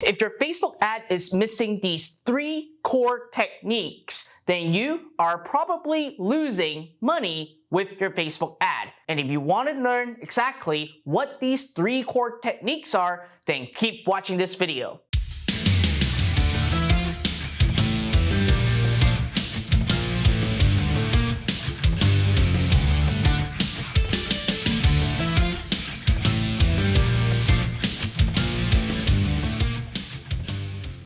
If your Facebook ad is missing these 3 core techniques, then you are probably losing money with your Facebook ad. And if you want to learn exactly what these 3 core techniques are, then keep watching this video.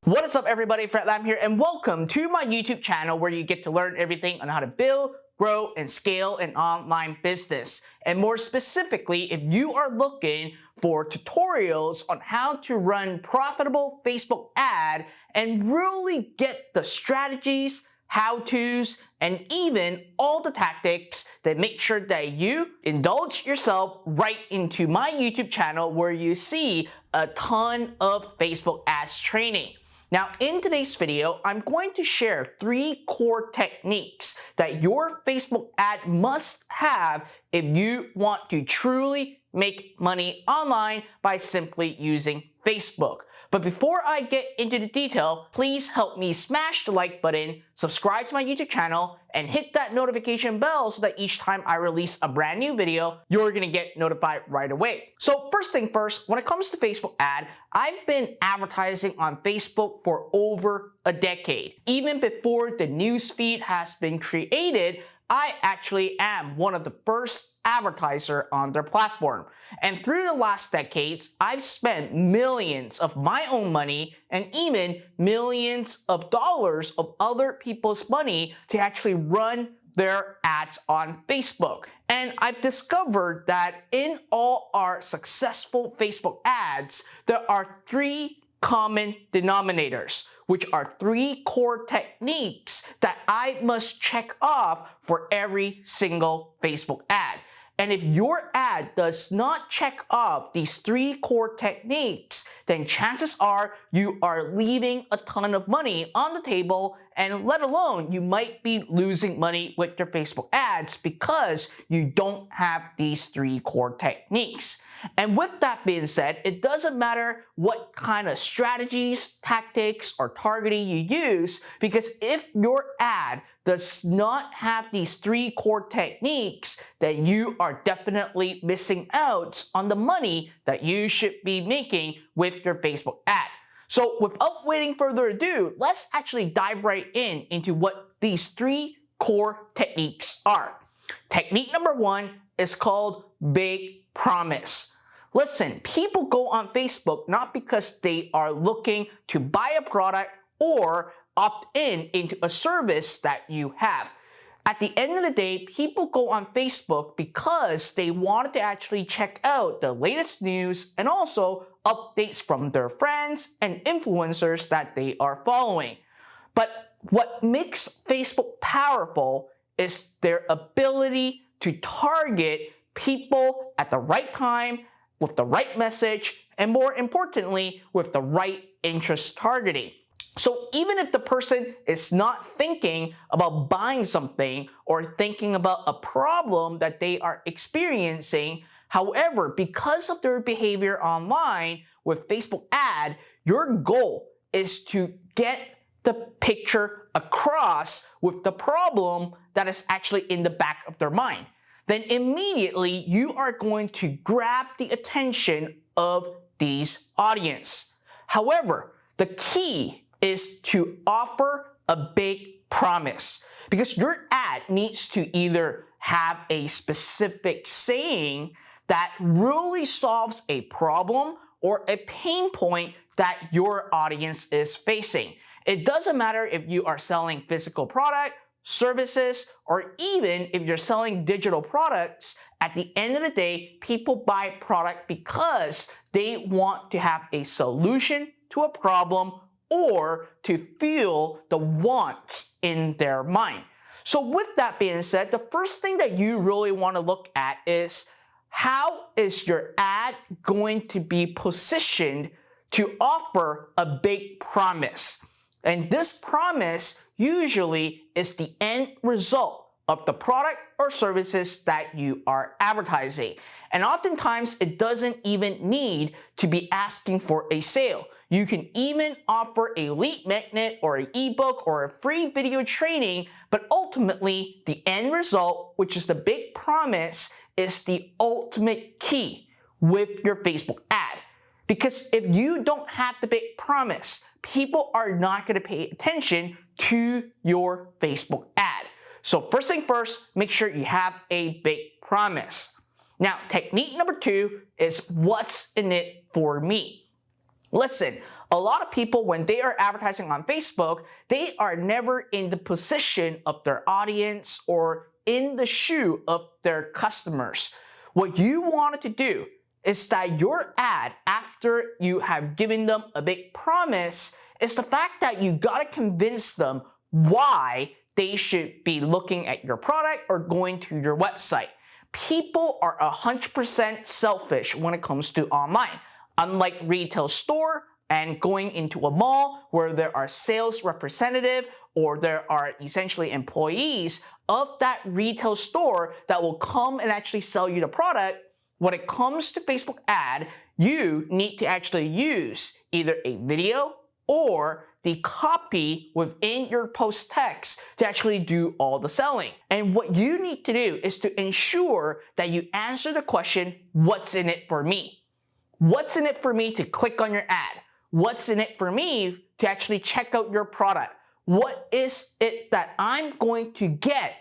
What is up everybody, Fred Lam here, and welcome to my YouTube channel where you get to learn everything on how to build, grow, and scale an online business. And more specifically, if you are looking for tutorials on how to run profitable Facebook ad and really get the strategies, how-tos, and even all the tactics that make sure that you indulge yourself right into my YouTube channel where you see a ton of Facebook ads training. Now, in today's video, I'm going to share 3 core techniques that your Facebook ad must have if you want to truly make money online by simply using Facebook. But before I get into the detail, please help me smash the like button, subscribe to my YouTube channel, and hit that notification bell so that each time I release a brand new video, you're gonna get notified right away. So first thing first, when it comes to Facebook ad, I've been advertising on Facebook for over a decade. Even before the newsfeed has been created, I actually am one of the first advertiser on their platform. And through the last decades, I've spent millions of my own money and even millions of dollars of other people's money to actually run their ads on Facebook. And I've discovered that in all our successful Facebook ads, there are 3 common denominators, which are 3 core techniques that I must check off for every single Facebook ad. And if your ad does not check off these 3 core techniques, then chances are you are leaving a ton of money on the table, and let alone you might be losing money with your Facebook ads because you don't have these 3 core techniques. And with that being said, it doesn't matter what kind of strategies, tactics, or targeting you use, because if your ad does not have these 3 core techniques, then you are definitely missing out on the money that you should be making with your Facebook ad. So without waiting further ado, let's actually dive right into what these 3 core techniques are. Technique number 1 is called Big Promise. Listen, people go on Facebook not because they are looking to buy a product or opt into a service that you have. At the end of the day, people go on Facebook because they wanted to actually check out the latest news and also updates from their friends and influencers that they are following. But what makes Facebook powerful is their ability to target people at the right time, with the right message, and more importantly, with the right interest targeting. So even if the person is not thinking about buying something or thinking about a problem that they are experiencing, however, because of their behavior online with Facebook ad, your goal is to get the picture across with the problem that is actually in the back of their mind. Then immediately you are going to grab the attention of these audience. However, the key is to offer a big promise, because your ad needs to either have a specific saying that really solves a problem or a pain point that your audience is facing. It doesn't matter if you are selling physical product, services, or even if you're selling digital products. At the end of the day, people buy product because they want to have a solution to a problem or to feel the wants in their mind. So with that being said, the first thing that you really want to look at is how is your ad going to be positioned to offer a big promise. And this promise usually is the end result of the product or services that you are advertising. And oftentimes, it doesn't even need to be asking for a sale. You can even offer a lead magnet or an ebook or a free video training, but ultimately the end result, which is the big promise, is the ultimate key with your Facebook ad. Because if you don't have the big promise, people are not going to pay attention to your Facebook ad. So first thing first, make sure you have a big promise. Now, technique number 2 is what's in it for me. Listen, a lot of people, when they are advertising on Facebook, they are never in the position of their audience or in the shoe of their customers. What you wanted to do is that your ad, after you have given them a big promise, is the fact that you gotta convince them why they should be looking at your product or going to your website. People are 100% selfish when it comes to online. Unlike retail store and going into a mall where there are sales representative or there are essentially employees of that retail store that will come and actually sell you the product, when it comes to Facebook ad, you need to actually use either a video or the copy within your post text to actually do all the selling. And what you need to do is to ensure that you answer the question, what's in it for me? What's in it for me to click on your ad? What's in it for me to actually check out your product? What is it that I'm going to get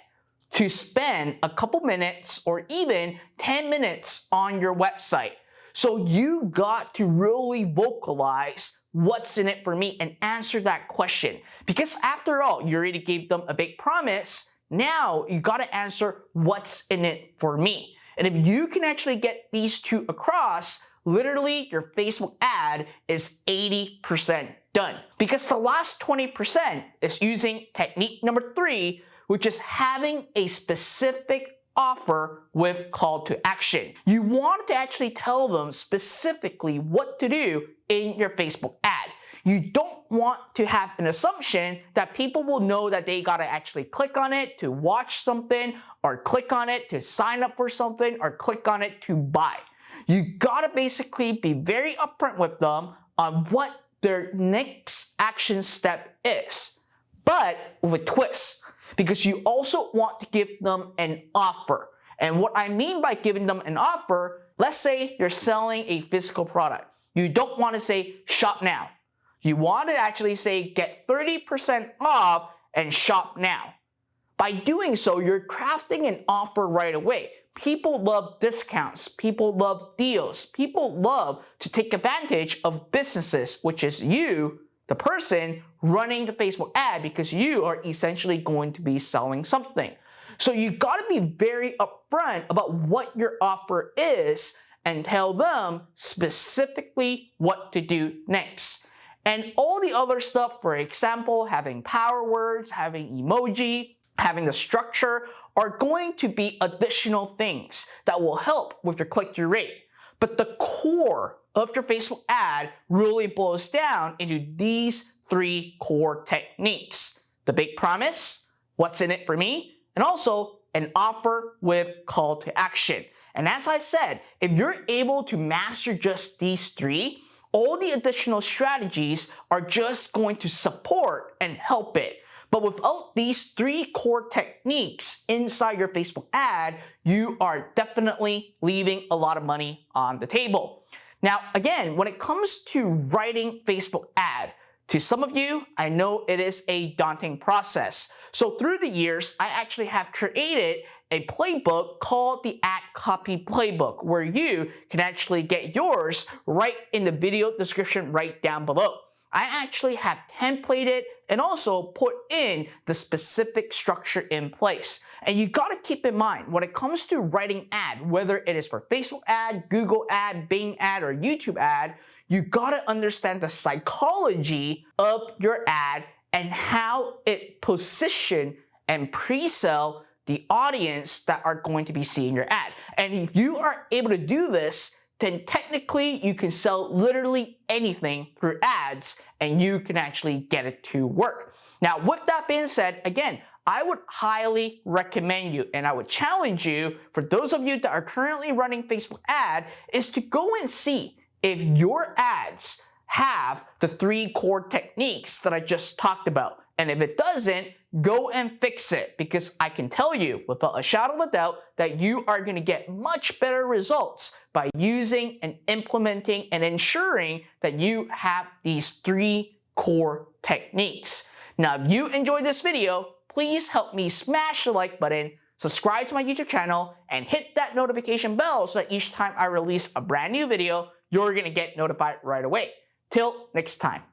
to spend a couple minutes or even 10 minutes on your website? So you got to really vocalize what's in it for me and answer that question. Because after all, you already gave them a big promise. Now you got to answer what's in it for me. And if you can actually get these two across, literally your Facebook ad is 80% done. Because the last 20% is using technique number 3, which is having a specific offer with call to action. You want to actually tell them specifically what to do in your Facebook ad. You don't want to have an assumption that people will know that they gotta actually click on it to watch something, or click on it to sign up for something, or click on it to buy. You gotta basically be very upfront with them on what their next action step is, but with a twist, because you also want to give them an offer. And what I mean by giving them an offer, let's say you're selling a physical product. You don't want to say shop now. You want to actually say get 30% off and shop now. By doing so, you're crafting an offer right away. People love discounts. People love deals. People love to take advantage of businesses, which is you, the person running the Facebook ad, because you are essentially going to be selling something. So you got to be very upfront about what your offer is and tell them specifically what to do next. And all the other stuff, for example, having power words, having emoji, having the structure, are going to be additional things that will help with your click-through rate. But the core of your Facebook ad really boils down into these 3 core techniques: the big promise, what's in it for me, and also an offer with call to action. And as I said, if you're able to master just these 3, all the additional strategies are just going to support and help it. But without these 3 core techniques inside your Facebook ad, you are definitely leaving a lot of money on the table. Now, again, when it comes to writing Facebook ad, to some of you, I know it is a daunting process. So through the years, I actually have created a playbook called the Ad Copy Playbook, where you can actually get yours right in the video description right down below. I actually have templated and also put in the specific structure in place. And you gotta keep in mind, when it comes to writing ad, whether it is for Facebook ad, Google ad, Bing ad, or YouTube ad, you gotta understand the psychology of your ad and how it position and pre-sell the audience that are going to be seeing your ad. And if you are able to do this, then technically you can sell literally anything through ads and you can actually get it to work. Now, with that being said, again, I would highly recommend you, and I would challenge you, for those of you that are currently running Facebook ad, is to go and see if your ads have the 3 core techniques that I just talked about. And if it doesn't, go and fix it, because I can tell you without a shadow of a doubt that you are going to get much better results by using and implementing and ensuring that you have these 3 core techniques. Now, if you enjoyed this video, please help me smash the like button, subscribe to my YouTube channel, and hit that notification bell so that each time I release a brand new video, you're going to get notified right away. Till next time.